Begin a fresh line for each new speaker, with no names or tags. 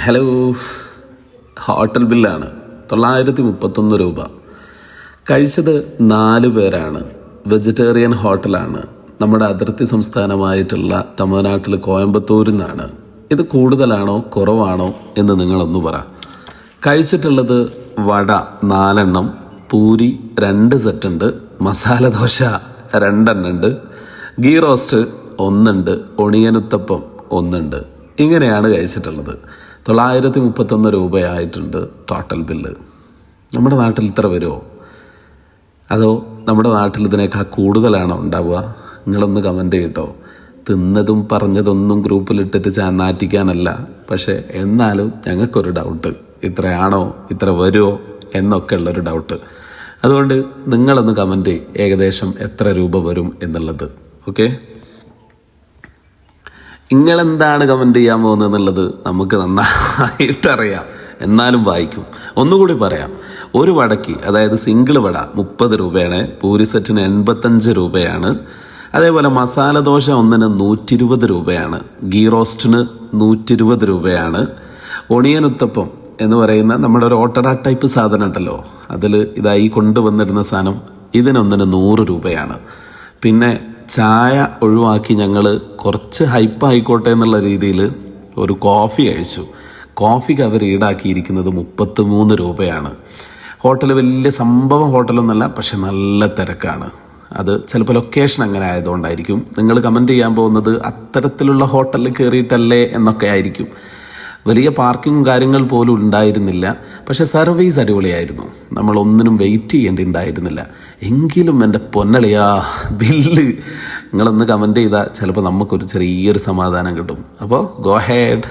Hello, hotel ബില്ലാണ് 931 രൂപ. കഴിച്ചത് 4 പേരാണ്. വെജിറ്റേറിയൻ ഹോട്ടലാണ്. നമ്മുടെ അതിർത്തി സംസ്ഥാനമായിട്ടുള്ള തമിഴ്നാട്ടിൽ കോയമ്പത്തൂരിൽ നിന്നാണ്. ഇത് കൂടുതലാണോ കുറവാണോ എന്ന് നിങ്ങളൊന്ന് പറ. കഴിച്ചിട്ടുള്ളത് വട 4 എണ്ണം, പൂരി 2 സെറ്റ് ഉണ്ട്, മസാല ദോശ 2 എണ്ണം ഉണ്ട്, ഗീ റോസ്റ്റ് 1 ഉണ്ട്, ഒണിയനുത്തപ്പം 1 ഉണ്ട്. ഇങ്ങനെയാണ് കഴിച്ചിട്ടുള്ളത്. 931 രൂപയായിട്ടുണ്ട് ടോട്ടൽ ബില്ല്. നമ്മുടെ നാട്ടിൽ ഇത്ര വരുമോ, അതോ നമ്മുടെ നാട്ടിൽ ഇതിനേക്കാൾ കൂടുതലാണോ ഉണ്ടാവുക? നിങ്ങളൊന്ന് കമൻറ്റ് ചെയ്യട്ടോ. തിന്നതും പറഞ്ഞതൊന്നും ഗ്രൂപ്പിലിട്ടിട്ട് നാറ്റിക്കാനല്ല, പക്ഷേ എന്നാലും ഞങ്ങൾക്കൊരു ഡൗട്ട്, ഇത്രയാണോ ഇത്ര വരുമോ എന്നൊക്കെ ഉള്ളൊരു ഡൗട്ട്. അതുകൊണ്ട് നിങ്ങളൊന്ന് കമൻറ്റ് ഏകദേശം എത്ര രൂപ വരും എന്നുള്ളത്. ഓക്കെ, നിങ്ങളെന്താണ് കമൻറ്റ് ചെയ്യാൻ പോകുന്നത് എന്നുള്ളത് നമുക്ക് നന്നായിട്ടറിയാം, എന്നാലും വായിക്കും. ഒന്നുകൂടി പറയാം. ഒരു വടക്ക്, അതായത് സിംഗിൾ വട 30 രൂപയാണ്, പൂരി സെറ്റിന് 85 രൂപയാണ്, അതേപോലെ മസാല ദോശ 1-ന് 120 രൂപയാണ്, ഗീ റോസ്റ്റിന് 120 രൂപയാണ്, ഒണിയനുത്തപ്പം എന്ന് പറയുന്ന നമ്മുടെ ഒരു ഓട്ടട ടൈപ്പ് സാധനം ഉണ്ടല്ലോ, അതിൽ ഇതായി കൊണ്ടുവന്നിരുന്ന സാധനം, ഇതിനൊന്നിന് 100 രൂപയാണ്. പിന്നെ ചായ ഒഴിവാക്കി ഞങ്ങൾ കുറച്ച് ഹൈപ്പായിക്കോട്ടെ എന്നുള്ള രീതിയിൽ ഒരു കോഫി കഴിച്ചു. കോഫിക്ക് അവർ ഈടാക്കിയിരിക്കുന്നത് 33 രൂപയാണ്. ഹോട്ടൽ വലിയ സംഭവം ഹോട്ടലൊന്നുമല്ല, പക്ഷെ നല്ല തിരക്കാണ്. അത് ചിലപ്പോൾ ലൊക്കേഷൻ അങ്ങനെ ആയതുകൊണ്ടായിരിക്കും. നിങ്ങൾ കമൻറ്റ് ചെയ്യാൻ പോകുന്നത് അത്തരത്തിലുള്ള ഹോട്ടലിൽ കയറിയിട്ടല്ലേ എന്നൊക്കെ ആയിരിക്കും. വലിയ പാർക്കിങ്ങും കാര്യങ്ങൾ പോലും ഉണ്ടായിരുന്നില്ല, പക്ഷെ സർവീസ് അടിപൊളിയായിരുന്നു. നമ്മളൊന്നിനും വെയിറ്റ് ചെയ്യേണ്ടിണ്ടായിരുന്നില്ല. എങ്കിലും എൻ്റെ പൊന്നളിയാ ബില്ല് നിങ്ങളൊന്ന് കമൻറ്റ് ചെയ്താൽ ചിലപ്പോൾ നമുക്കൊരു ചെറിയൊരു സമാധാനം കിട്ടും. അപ്പോൾ ഗോ ഹെഡ്.